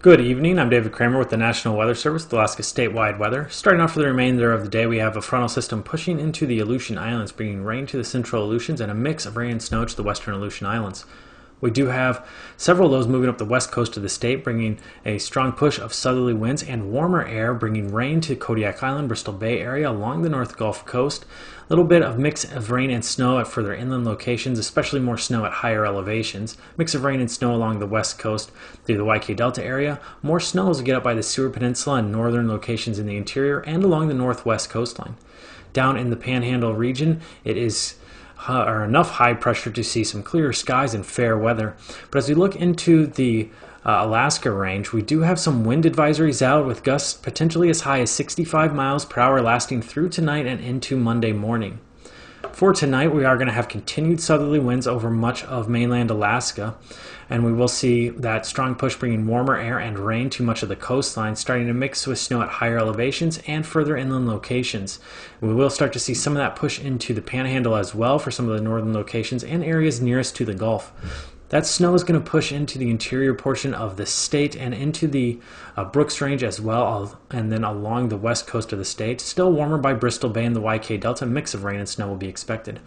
Good evening, I'm David Kramer with the National Weather Service, the Alaska statewide weather. Starting off for the remainder of the day, we have a frontal system pushing into the Aleutian Islands, bringing rain to the central Aleutians and a mix of rain and snow to the western Aleutian Islands. We do have several of those moving up the west coast of the state, bringing a strong push of southerly winds and warmer air, bringing rain to Kodiak Island, Bristol Bay area along the North Gulf Coast. A little bit of mix of rain and snow at further inland locations, especially more snow at higher elevations. Mix of rain and snow along the west coast through the YK Delta area. More snow as we get up by the Seward Peninsula and northern locations in the interior and along the northwest coastline. Down in the Panhandle region, it is enough high pressure to see some clear skies and fair weather. But as we look into the Alaska range, we do have some wind advisories out with gusts potentially as high as 65 miles per hour lasting through tonight and into Monday morning. For tonight, we are going to have continued southerly winds over much of mainland Alaska, and we will see that strong push bringing warmer air and rain to much of the coastline, starting to mix with snow at higher elevations and further inland locations. We will start to see some of that push into the Panhandle as well for some of the northern locations and areas nearest to the Gulf. That snow is going to push into the interior portion of the state and into the Brooks Range as well, and then along the west coast of the state. Still warmer by Bristol Bay and the YK Delta. A mix of rain and snow will be expected.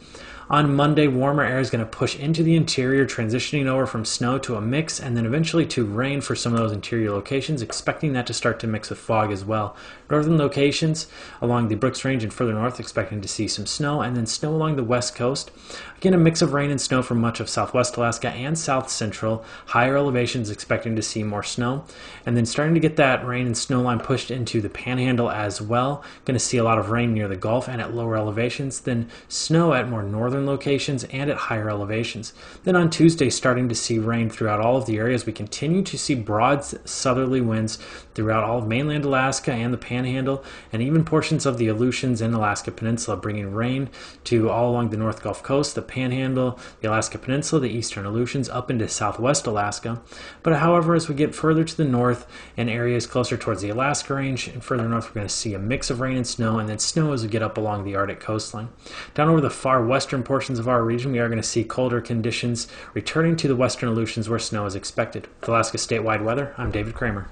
On Monday, warmer air is going to push into the interior, transitioning over from snow to a mix and then eventually to rain for some of those interior locations, expecting that to start to mix with fog as well. Northern locations along the Brooks Range and further north expecting to see some snow, and then snow along the west coast. Again, a mix of rain and snow for much of southwest Alaska and south central. Higher elevations expecting to see more snow, and then starting to get that rain and snow line pushed into the Panhandle as well. Going to see a lot of rain near the Gulf and at lower elevations, then snow at more northern locations and at higher elevations. Then on Tuesday, starting to see rain throughout all of the areas. We continue to see broad southerly winds throughout all of mainland Alaska and the Panhandle, and even portions of the Aleutians and Alaska Peninsula, bringing rain to all along the North Gulf Coast, the Panhandle, the Alaska Peninsula, the eastern Aleutians, up into southwest Alaska. But however, as we get further to the north and areas closer towards the Alaska Range and further north, we're going to see a mix of rain and snow, and then snow as we get up along the Arctic coastline. Down over the far western portions of our region, we are going to see colder conditions returning to the western Aleutians where snow is expected. With Alaska statewide weather, I'm David Kramer.